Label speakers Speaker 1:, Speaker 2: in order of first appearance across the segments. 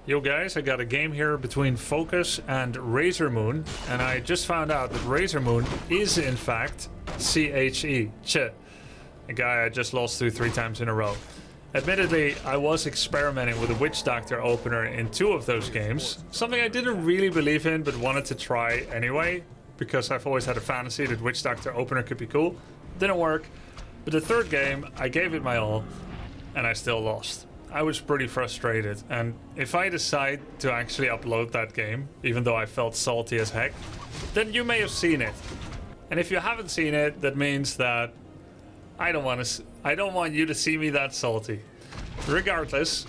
Speaker 1: Yo guys, I got a game here between FoCuS and RazerMoon, and I just found out that RazerMoon is in fact CHE, a guy I just lost to 3 times in a row. Admittedly, I was experimenting with a Witch Doctor opener in 2 of those games, something I didn't really believe in but wanted to try anyway, because I've always had a fantasy that Witch Doctor opener could be cool. Didn't work, but the 3rd game, I gave it my all, and I still lost. I was pretty frustrated, and if I decide to actually upload that game, even though I felt salty as heck, then you may have seen it. And if you haven't seen it, that means that I don't want you to see me that salty. Regardless,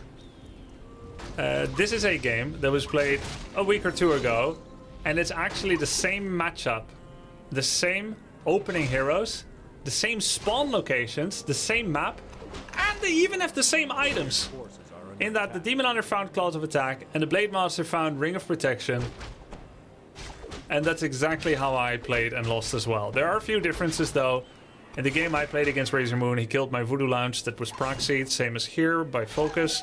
Speaker 1: this is a game that was played a week or 2 ago, and it's actually the same matchup, the same opening heroes, the same spawn locations, the same map, and they even have the same items. In that the Demon Hunter found Claws of Attack and the Blade Master found Ring of Protection. And that's exactly how I played and lost as well. There are a few differences though. In the game I played against RazerMoon, he killed my Voodoo Lounge that was proxied, same as here by FoCuS.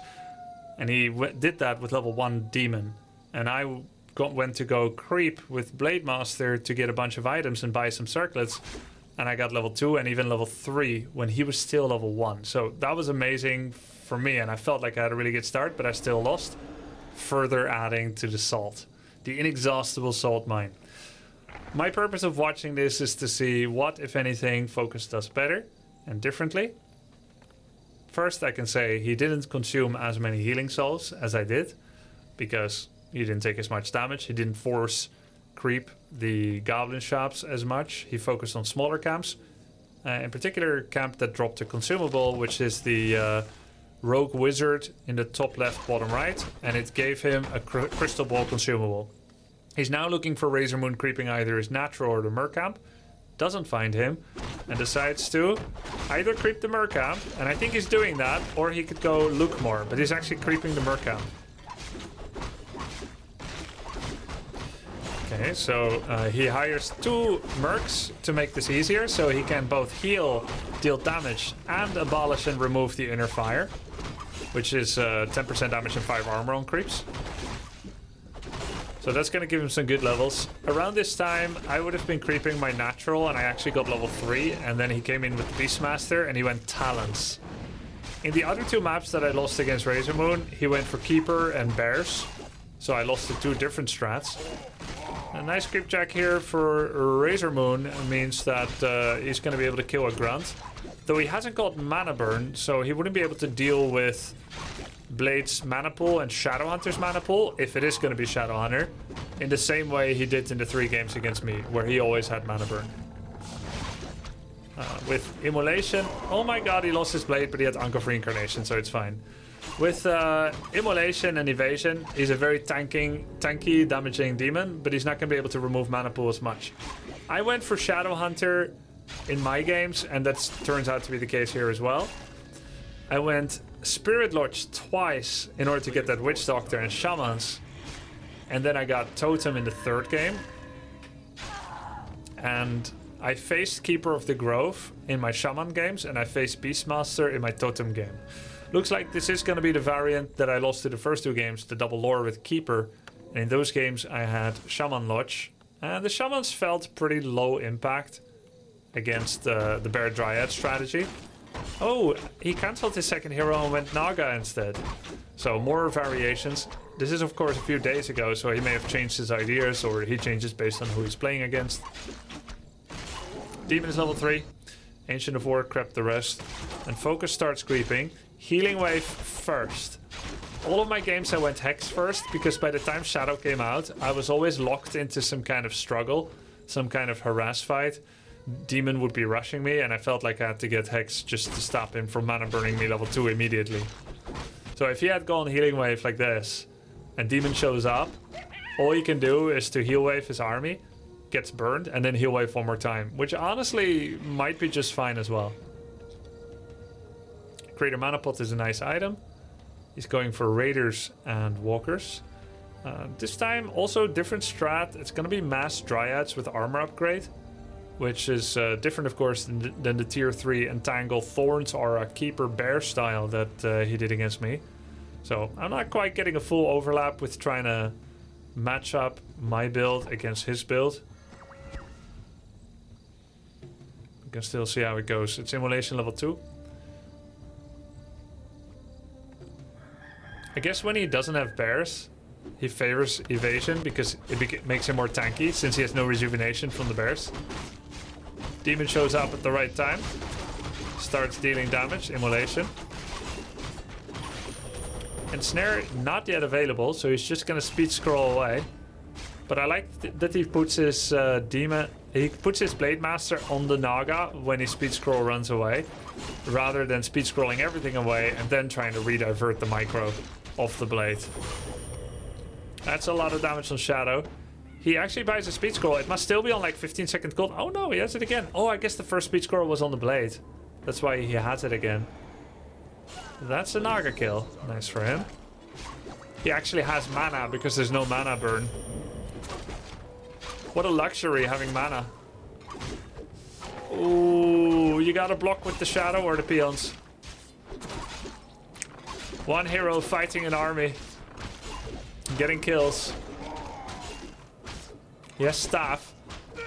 Speaker 1: And he did that with level 1 Demon. And I went to go creep with Blade Master to get a bunch of items and buy some circlets. And I got level 2 and even level 3 when he was still level 1. So that was amazing for me, and I felt like I had a really good start, but I still lost. Further adding to the salt. The inexhaustible salt mine. My purpose of watching this is to see what, if anything, FoCuS does better and differently. First, I can say he didn't consume as many healing souls as I did, because he didn't take as much damage. He didn't force creep the goblin shops as much. He focused on smaller camps, in particular camp that dropped a consumable, which is the rogue wizard in the top left bottom right, and it gave him a crystal ball consumable. He's now looking for RazerMoon creeping either his natural or the mer camp, doesn't find him, and decides to either creep the mer camp, and I think he's doing that, or he could go look more, but he's actually creeping the mer camp. Okay, so he hires 2 mercs to make this easier, so he can both heal, deal damage, and abolish and remove the inner fire, which is 10% damage and 5 armor on creeps. So that's going to give him some good levels. Around this time, I would have been creeping my natural, and I actually got level 3, and then he came in with Beastmaster, and he went Talons. In the other 2 maps that I lost against RazerMoon, he went for Keeper and Bears, so I lost to 2 different strats. A nice creep jack here for RazerMoon means that he's going to be able to kill a grunt. Though he hasn't got mana burn, so he wouldn't be able to deal with Blade's mana pool and Shadowhunter's mana pool, if it is going to be Shadowhunter, in the same way he did in the 3 games against me, where he always had mana burn. With Immolation, oh my god, he lost his Blade, but he had Ankh of Reincarnation, so it's fine. With Immolation and Evasion, he's a very tanky, damaging demon, but he's not going to be able to remove mana pool as much. I went for Shadowhunter in my games, and that turns out to be the case here as well. I went Spirit Lodge twice in order to get that Witch Doctor and Shamans, and then I got Totem in the 3rd game. And I faced Keeper of the Grove in my Shaman games, and I faced Beastmaster in my Totem game. Looks like this is going to be the variant that I lost to the first 2 games, the double lore with Keeper. And in those games I had Shaman Lodge. And the Shamans felt pretty low impact against the Bear Dryad strategy. Oh, he cancelled his 2nd hero and went Naga instead. So more variations. This is of course a few days ago, so he may have changed his ideas, or he changes based on who he's playing against. Demon is level 3. Ancient of War crept the rest. And FoCuS starts creeping. Healing Wave first. All of my games I went Hex first, because by the time Shadow came out, I was always locked into some kind of struggle, some kind of harass fight. Demon would be rushing me, and I felt like I had to get Hex just to stop him from mana burning me level 2 immediately. So if he had gone Healing Wave like this, and Demon shows up, all he can do is to Heal Wave his army, gets burned, and then Heal Wave 1 more time, which honestly might be just fine as well. Greater Mana Pot is a nice item. He's going for Raiders and Walkers. This time also different strat. It's going to be Mass Dryads with armor upgrade, which is different of course than the tier 3 Entangle Thorns or a Keeper Bear style that he did against me. So I'm not quite getting a full overlap with trying to match up my build against his build. You can still see how it goes. It's Immolation level 2. I guess when he doesn't have bears, he favors evasion because it makes him more tanky since he has no rejuvenation from the bears. Demon shows up at the right time. Starts dealing damage, Immolation. And Snare not yet available, so he's just gonna speed scroll away. But I like that he puts his demon, he puts his Blade Master on the Naga when his speed scroll runs away, rather than speed scrolling everything away and then trying to redivert the micro off the blade. That's a lot of damage on Shadow. He actually buys a speed scroll. It must still be on like 15-second gold. Oh no, he has it again. Oh, I guess the first speed scroll was on the blade. That's why he has it again. That's a Naga kill. Nice for him. He actually has mana because there's no mana burn. What a luxury having mana. Ooh, you gotta block with the Shadow or the peons. One hero fighting an army. Getting kills. Yes, staff.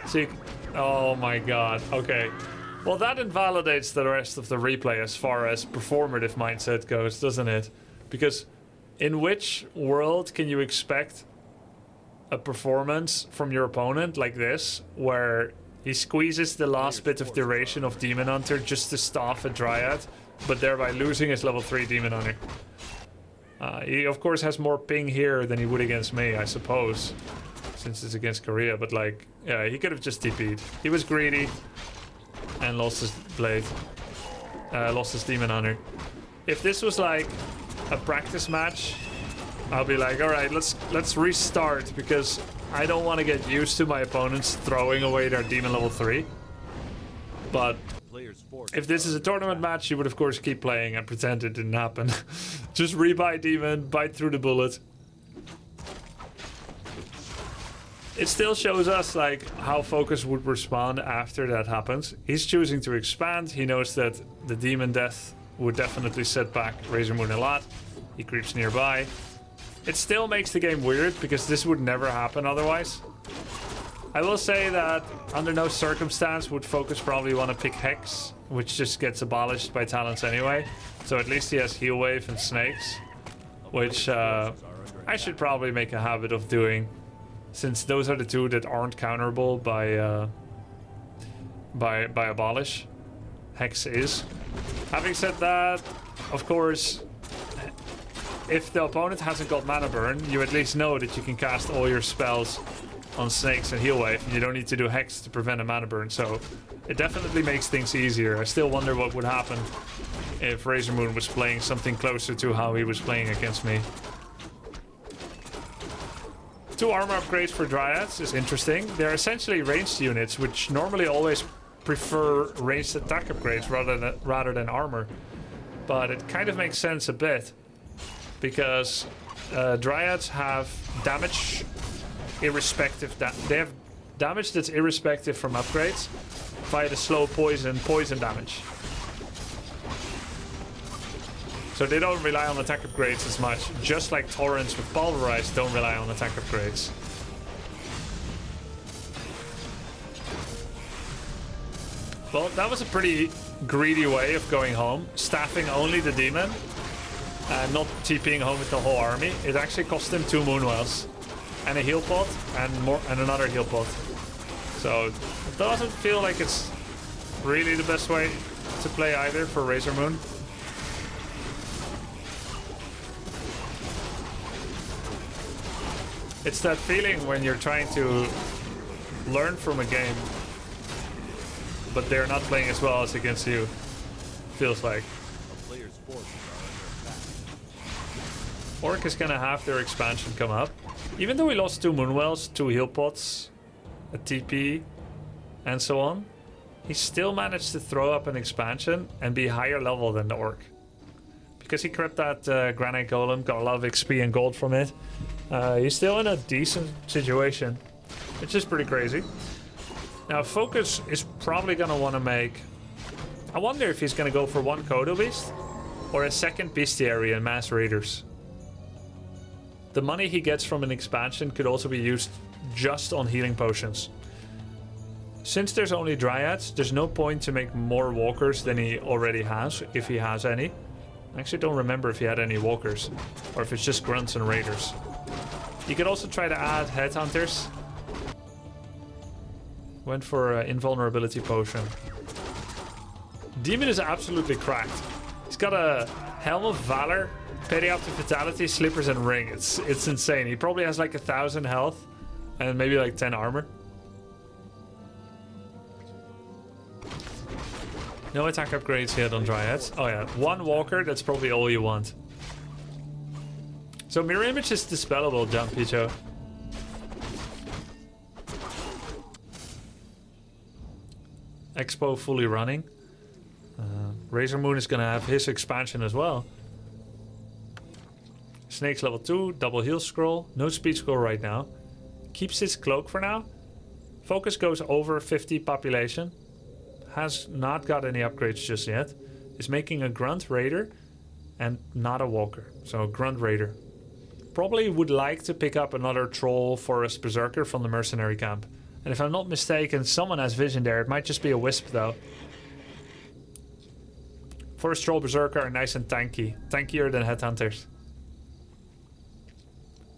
Speaker 1: So you, oh my god. Okay. Well, that invalidates the rest of the replay as far as performative mindset goes, doesn't it? Because in which world can you expect a performance from your opponent like this, where he squeezes the last bit of duration of Demon Hunter just to staff a Dryad, but thereby losing his level 3 Demon Hunter? He of course has more ping here than he would against me, I suppose, since it's against Korea, but like, yeah, he could have just TP'd. He was greedy and lost his blade, lost his Demon Hunter. If this was like a practice match, I'll be like, all right, let's restart, because I don't want to get used to my opponents throwing away their Demon level 3. But if this is a tournament match, you would of course keep playing and pretend it didn't happen. Just rebuy Demon, bite through the bullet. It still shows us like how FoCuS would respond after that happens. He's choosing to expand. He knows that the Demon Death would definitely set back RazerMoon a lot. He creeps nearby. It still makes the game weird because this would never happen otherwise. I will say that under no circumstance would FoCuS probably want to pick Hex, which just gets abolished by talents anyway. So at least he has Heal Wave and Snakes, which I should probably make a habit of doing, since those are the two that aren't counterable by Abolish. Hex is. Having said that, of course, if the opponent hasn't got mana burn, you at least know that you can cast all your spells on Snakes and Heal Wave, and you don't need to do Hex to prevent a mana burn, so it definitely makes things easier. I still wonder what would happen if RazerMoon was playing something closer to how he was playing against me. 2 armor upgrades for Dryads is interesting. They're essentially ranged units, which normally always prefer ranged attack upgrades rather than armor. But it kind of makes sense a bit, because Dryads have damage irrespective. They have damage that's irrespective from upgrades via the slow poison damage. So they don't rely on attack upgrades as much, just like Torrents with Pulverize don't rely on attack upgrades. Well, that was a pretty greedy way of going home, staffing only the demon and not TPing home with the whole army. It actually cost him 2 Moonwells and a heal pot and another heal pot. So it doesn't feel like it's really the best way to play either for RazerMoon. It's that feeling when you're trying to learn from a game, but they're not playing as well as against you. Feels like. Orc is gonna have their expansion come up. Even though we lost 2 Moonwells, 2 heal pots, a TP, and so on, he still managed to throw up an expansion and be higher level than the Orc. Because he crept that Granite Golem, got a lot of XP and gold from it. He's still in a decent situation, which is pretty crazy. Now FoCuS is probably gonna want to make... I wonder if he's gonna go for 1 Kodo Beast or a 2nd Bestiary and Mass Raiders. The money he gets from an expansion could also be used just on healing potions. Since there's only Dryads, there's no point to make more Walkers than he already has, if he has any. I actually don't remember if he had any Walkers, or if it's just Grunts and Raiders. You could also try to add Headhunters. Went for an invulnerability potion. Demon is absolutely cracked. He's got a Helm of Valor, Periaptic Vitality, Slippers, and Ring. It's insane. He probably has like 1,000 health and maybe like 10 armor. No attack upgrades yet on Dryads. Oh yeah, 1 Walker, that's probably all you want. So Mirror Image is dispellable, John Picho. Expo fully running. RazerMoon is gonna have his expansion as well. Snake's level 2, double heal scroll, no speed scroll right now. Keeps his cloak for now. FoCuS goes over 50 population. Has not got any upgrades just yet. Is making a Grunt Raider and not a Walker. So Grunt Raider. Probably would like to pick up another Troll Forest Berserker from the mercenary camp. And if I'm not mistaken, someone has vision there. It might just be a Wisp though. Forest Troll Berserker are nice and tanky. Tankier than Headhunters.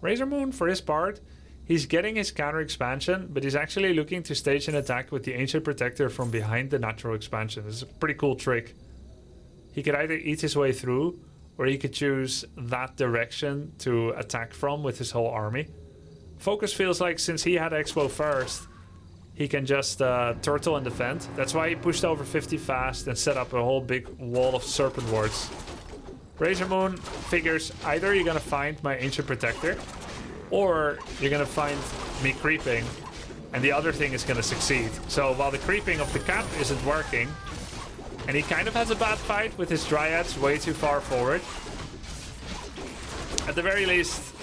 Speaker 1: RazerMoon, for his part, he's getting his counter expansion, but he's actually looking to stage an attack with the Ancient Protector from behind the natural expansion. This is a pretty cool trick. He could either eat his way through, or he could choose that direction to attack from with his whole army. FoCuS feels like since he had Expo first, he can just turtle and defend. That's why he pushed over 50 fast and set up a whole big wall of Serpent Wards. RazerMoon figures either you're gonna find my Ancient Protector, or you're gonna find me creeping, and the other thing is gonna succeed. So while the creeping of the camp isn't working, and he kind of has a bad fight with his Dryads way too far forward, at the very least,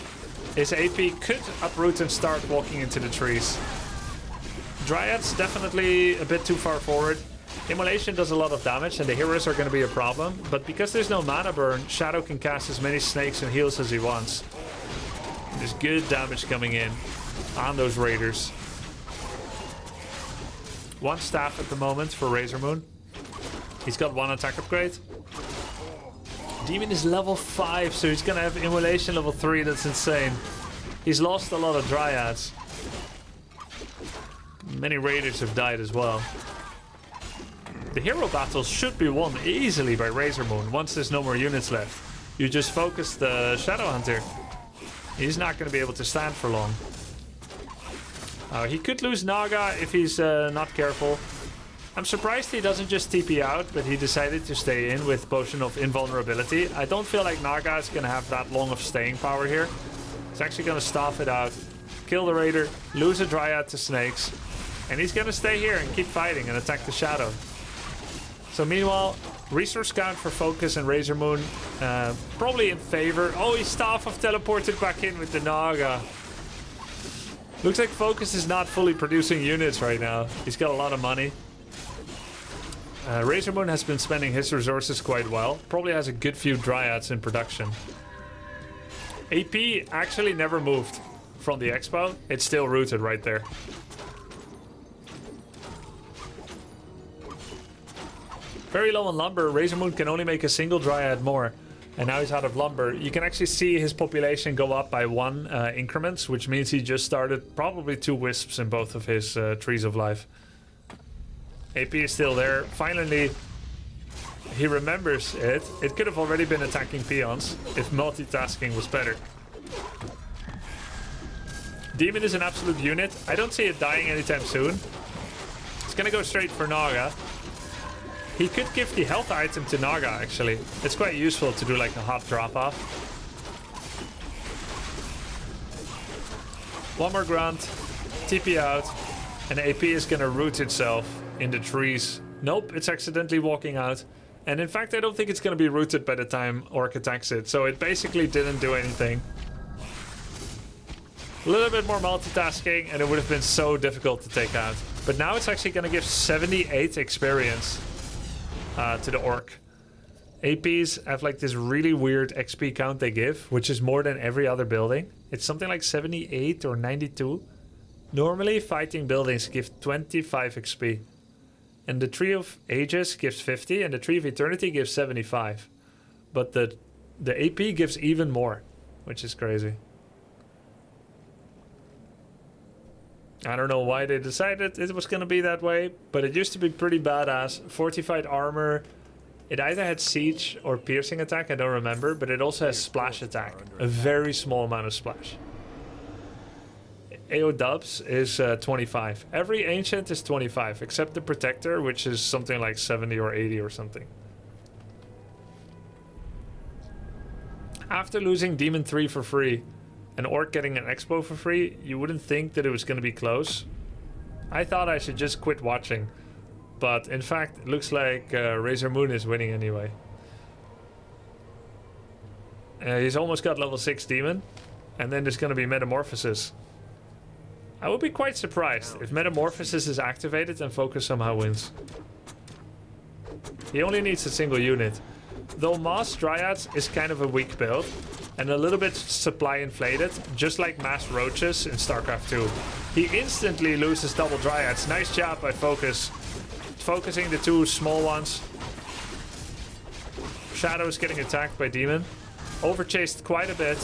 Speaker 1: his AP could uproot and start walking into the trees. Dryads definitely a bit too far forward. Immolation does a lot of damage and the heroes are going to be a problem, but because there's no mana burn, Shadow can cast as many snakes and heals as he wants. There's good damage coming in on those raiders. 1 staff at the moment for RazerMoon. He's got 1 attack upgrade. Demon is level 5, so he's gonna have Immolation level 3. That's insane. He's lost a lot of Dryads. Many raiders have died as well. The hero battles should be won easily by RazerMoon once there's no more units left. You just focus the Shadow Hunter. He's not going to be able to stand for long. He could lose Naga if he's not careful. I'm surprised he doesn't just TP out, but he decided to stay in with Potion of Invulnerability. I don't feel like Naga is going to have that long of staying power here. He's actually going to staff it out, kill the Raider, lose a Dryad to Snakes, and he's going to stay here and keep fighting and attack the Shadow. So meanwhile, resource count for FoCuS and RazerMoon probably in favor. Oh, he's Staff of teleported back in with the Naga. Looks like FoCuS is not fully producing units right now. He's got a lot of money. RazerMoon has been spending his resources quite well. Probably has a good few Dryads in production. AP actually never moved from the expo. It's still rooted right there. Very low on lumber. RazerMoon can only make a single Dryad more. And now he's out of lumber. You can actually see his population go up by 1 increments, which means he just started probably 2 wisps in both of his trees of life. AP is still there. Finally, he remembers it. It could have already been attacking peons if multitasking was better. Demon is an absolute unit. I don't see it dying anytime soon. It's gonna go straight for Naga. He could give the health item to Naga, actually. It's quite useful to do like a hot drop-off. 1 more grunt, TP out, and AP is gonna root itself in the trees. Nope, it's accidentally walking out. And in fact, I don't think it's gonna be rooted by the time Orc attacks it, so it basically didn't do anything. A little bit more multitasking, and it would have been so difficult to take out. But now it's actually gonna give 78 experience to the Orc. APs have like this really weird XP count they give, which is more than every other building. It's something like 78 or 92. Normally, fighting buildings give 25 XP. And the Tree of Ages gives 50, and the Tree of Eternity gives 75. But the AP gives even more, which is crazy. I don't know why they decided it was going to be that way, but it used to be pretty badass. Fortified armor. It either had siege or piercing attack, I don't remember, but it also has splash attack. A very small amount of splash. AO dubs is 25. Every ancient is 25, except the protector, which is something like 70 or 80 or something. After losing Demon 3 for free, and Orc getting an Expo for free, you wouldn't think that it was going to be close. I thought I should just quit watching. But in fact, it looks like RazerMoon is winning anyway. He's almost got level 6 Demon. And then there's going to be Metamorphosis. I would be quite surprised if Metamorphosis is activated and FoCuS somehow wins. He only needs a single unit. Though Mass Dryads is kind of a weak build. And a little bit supply inflated, just like Mass Roaches in StarCraft 2. He instantly loses double Dryads. Nice job by FoCuS. Focusing the two small ones. Shadow is getting attacked by Demon. Overchased quite a bit.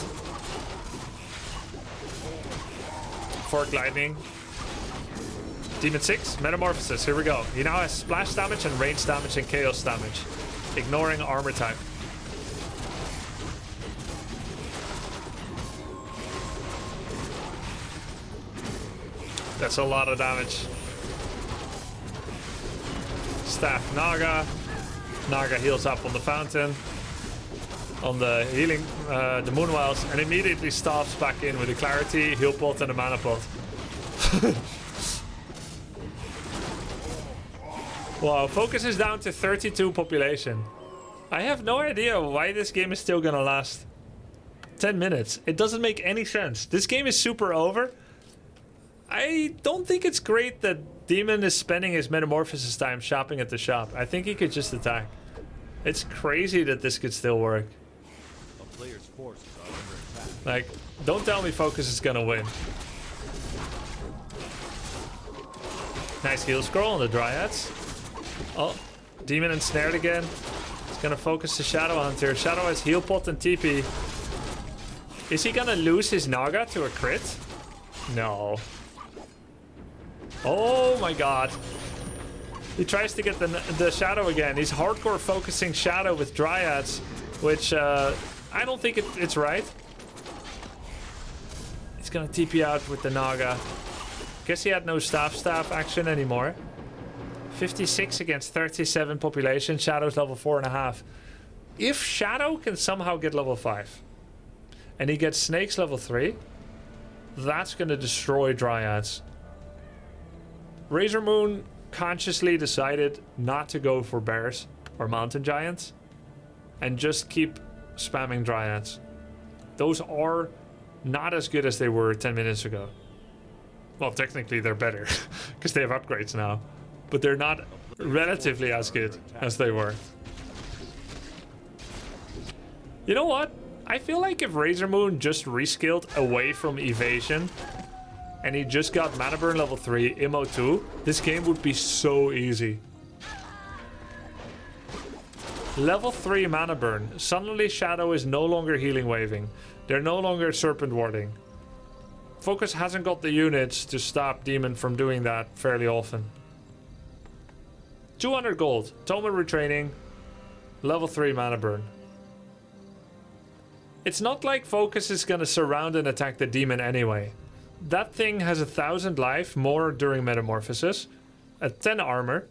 Speaker 1: Fork Lightning. Demon 6, Metamorphosis, here we go. He now has splash damage and range damage and chaos damage. Ignoring armor type. That's a lot of damage. Staff Naga. Naga heals up on the fountain. On the healing, the Moonwells, and immediately stops back in with a Clarity, Heal Pot, and a Mana Pot. Wow, FoCuS is down to 32 population. I have no idea why this game is still gonna last 10 minutes. It doesn't make any sense. This game is super over. I don't think it's great that Demon is spending his Metamorphosis time shopping at the shop. I think he could just attack. It's crazy that this could still work.
Speaker 2: A player's forces are under attack.
Speaker 1: Like, don't tell me FoCuS is gonna win. Nice heal scroll on the Dryads. Oh, Demon ensnared again. He's gonna focus the Shadow Hunter. Shadow has Heal Pot and TP. Is he gonna lose his Naga to a crit? No. Oh my god. He tries to get the Shadow again. He's hardcore focusing Shadow with Dryads, which I don't think it's right. He's gonna TP out with the Naga. Guess he had no staff action anymore. 56 against 37 population. Shadow's level 4.5. If Shadow can somehow get level 5 and he gets Snakes level 3, that's gonna destroy Dryads. RazerMoon consciously decided not to go for bears or mountain giants and just keep spamming Dryads. Those are not as good as they were 10 minutes ago. Well, technically they're better because they have upgrades now, but they're not relatively as good as they were. You know what? I feel like if RazerMoon just reskilled away from evasion and he just got Mana Burn level 3, Immo 2, this game would be so easy. Level 3 Mana Burn. Suddenly Shadow is no longer healing waving. They're no longer serpent warding. FoCuS hasn't got the units to stop Demon from doing that fairly often. 200 gold. Toma retraining. Level 3 Mana Burn. It's not like FoCuS is gonna surround and attack the Demon anyway. That thing has 1,000 life, more during Metamorphosis, a 10 armor,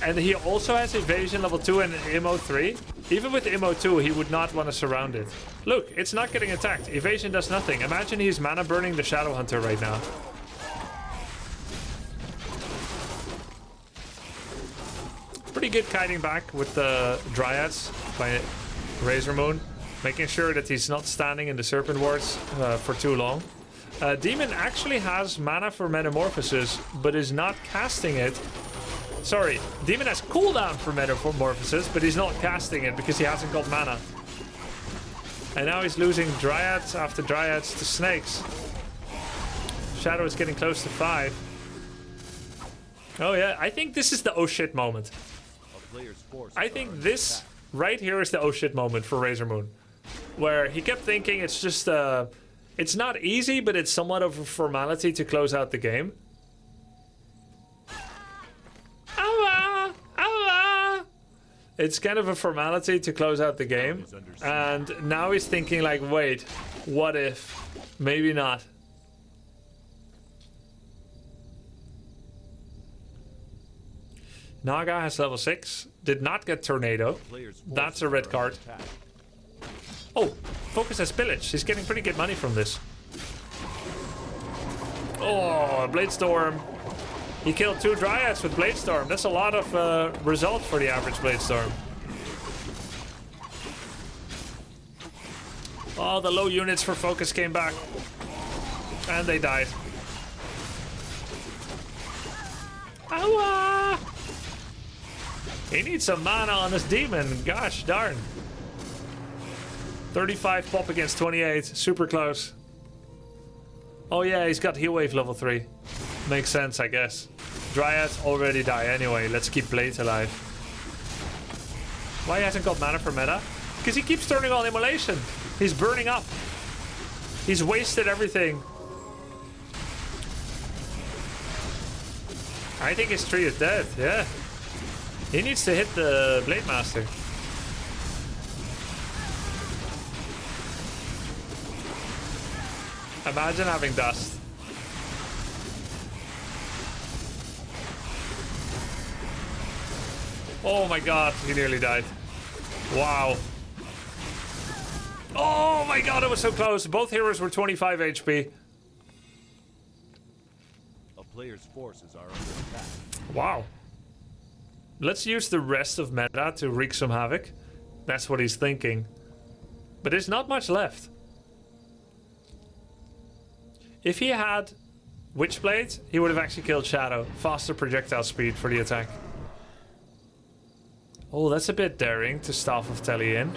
Speaker 1: and he also has evasion level 2 and Immo 3. Even with Immo 2, he would not want to surround it. Look, it's not getting attacked. Evasion does nothing. Imagine he's mana burning the Shadow Hunter right now. Pretty good kiting back with the Dryads by RazerMoon. Making sure that he's not standing in the Serpent Wards for too long. Demon actually has mana for Metamorphosis, but is not casting it Sorry, Demon has cooldown for Metamorphosis, but he's not casting it because he hasn't got mana. And now he's losing Dryads after Dryads to Snakes. Shadow is getting close to 5. Oh yeah, I think this is the oh shit moment. I think this right here is the oh shit moment for RazerMoon. Where he kept thinking it's just, it's not easy, but it's somewhat of a formality to close out the game. It's kind of a formality to close out the game. And now he's thinking like, wait, what if? Maybe not. Naga has level 6. Did not get Tornado. That's a red card. Oh, FoCuS has Pillage. He's getting pretty good money from this. Oh, Bladestorm. He killed 2 Dryads with Bladestorm. That's a lot of result for the average Bladestorm. Oh, the low units for FoCuS came back. And they died. Ow! He needs some mana on this demon. Gosh darn. 35 pop against 28. Super close. Oh yeah, he's got Heal Wave level 3. Makes sense, I guess. Dryads already die anyway. Let's keep Blades alive. Why he hasn't got mana for meta? Because he keeps turning on Immolation. He's burning up. He's wasted everything. I think his tree is dead, yeah. He needs to hit the Blade Master. Imagine having dust. Oh my god, he nearly died. Wow. Oh my god, it was so close. Both heroes were 25 HP.
Speaker 2: A player's forces are under attack.
Speaker 1: Wow. Let's use the rest of meta to wreak some havoc. That's what he's thinking. But there's not much left. If he had Witchblade, he would have actually killed Shadow. Faster projectile speed for the attack. Oh, that's a bit daring to Staff of Telly in.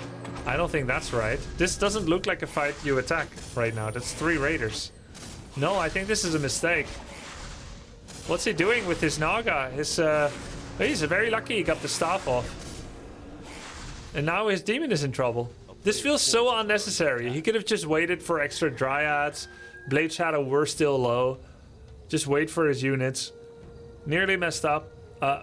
Speaker 1: I don't think that's right. This doesn't look like a fight you attack right now. That's 3 raiders. No, I think this is a mistake. What's he doing with his Naga? He's very lucky he got the staff off. And now his demon is in trouble. This feels so unnecessary. He could have just waited for extra Dryads. Blade Shadow were still low. Just wait for his units. Nearly messed up.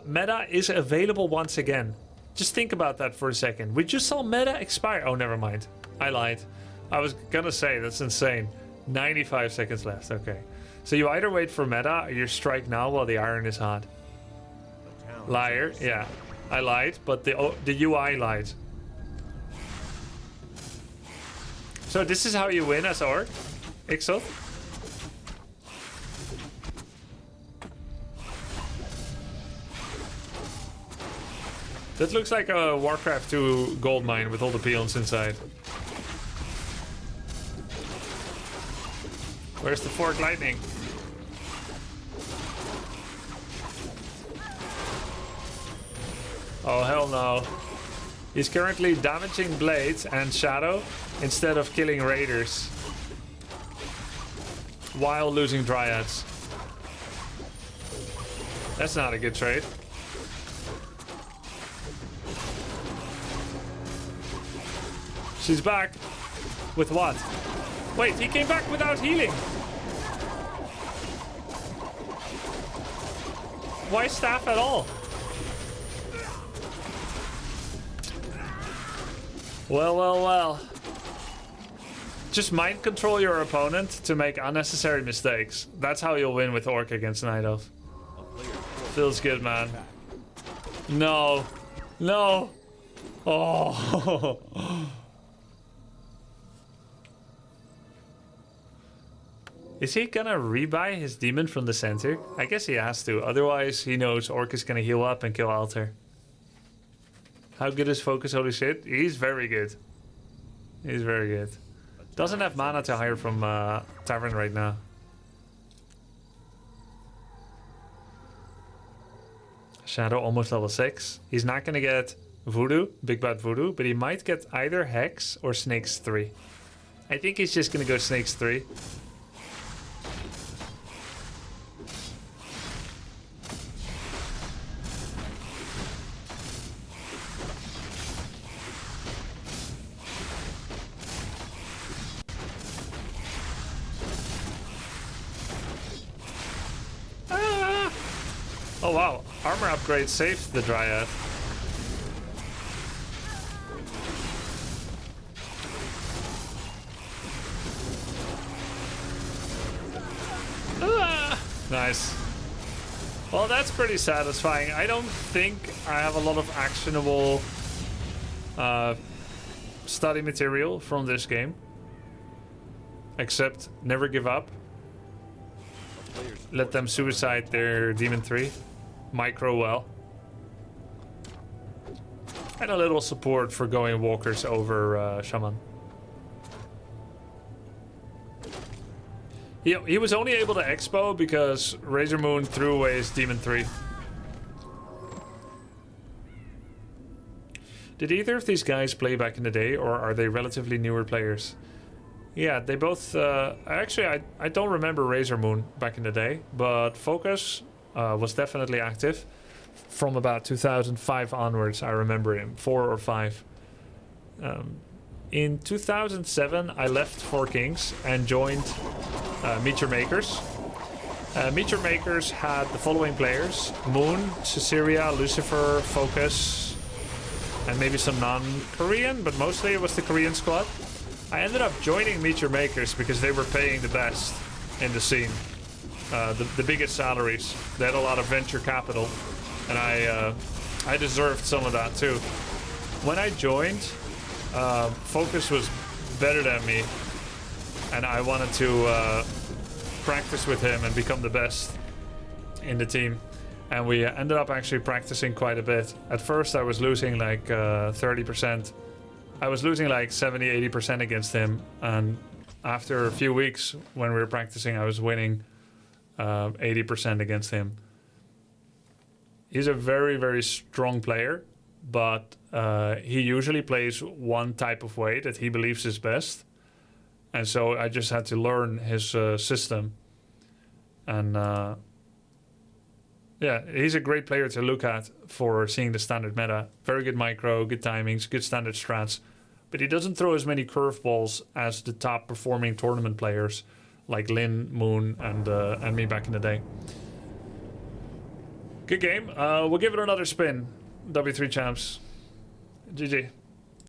Speaker 1: Meta is available once again. Just think about that for a second. We just saw meta expire. Oh, never mind. I lied. I was gonna say, that's insane. 95 seconds left. Okay. So you either wait for meta or you strike now while the iron is hot. Liar. Yeah. I lied, but the UI lied. So this is how you win as Orc? Ixoth? That looks like a Warcraft 2 gold mine with all the peons inside. Where's the Fork Lightning? Oh, hell no. He's currently damaging Blades and Shadow instead of killing Raiders. While losing Dryads. That's not a good trade. She's back. With what? Wait, he came back without healing. Why staff at all? Well, well, well. Just mind control your opponent to make unnecessary mistakes. That's how you'll win with Orc against Night Elf. Feels good, man. No. No. Oh. Is he gonna rebuy his demon from the center? I guess he has to. Otherwise, he knows Orc is gonna heal up and kill Alter. How good is FoCuS? Holy shit. He's very good. He's very good. Doesn't have mana to hire from Tavern right now. Shadow almost level 6. He's not going to get Voodoo, Big Bad Voodoo, but he might get either Hex or Snakes 3. I think he's just going to go Snakes 3.
Speaker 3: Oh wow, armor upgrade saved the Dryad.
Speaker 1: Nice. Well, that's pretty satisfying. I don't think I have a lot of actionable study material from this game. Except never give up. Let them suicide their Demon 3. Micro well. And a little support for going walkers over Shaman. He was only able to expo because RazerMoon threw away his Demon 3. Did either of these guys play back in the day, or are they relatively newer players? Yeah, they both... actually, I don't remember RazerMoon back in the day, but FoCuS was definitely active. From about 2005 onwards, I remember him. 4 or 5. In 2007, I left 4Kings and joined Meet Your Makers. Meet Your Makers had the following players: Moon, Caesarea, Lucifer, FoCuS, and maybe some non-Korean, but mostly it was the Korean squad. I ended up joining Meet Your Makers because they were paying the best in the scene. The biggest salaries. They had a lot of venture capital, and I deserved some of that too. When I joined, FoCuS was better than me, and I wanted to practice with him and become the best in the team. And we ended up actually practicing quite a bit. At first I was losing like 30%. I was losing like 70-80% against him, and after a few weeks when we were practicing, I was winning 80% against him. He's a very, very strong player, but he usually plays one type of way that he believes is best. And so I just had to learn his system. And yeah, he's a great player to look at for seeing the standard meta. Very good micro, good timings, good standard strats. But he doesn't throw as many curveballs as the top performing tournament players like Lin, Moon, and me back in the day. Good game. We'll give it another spin. W3 champs. GG.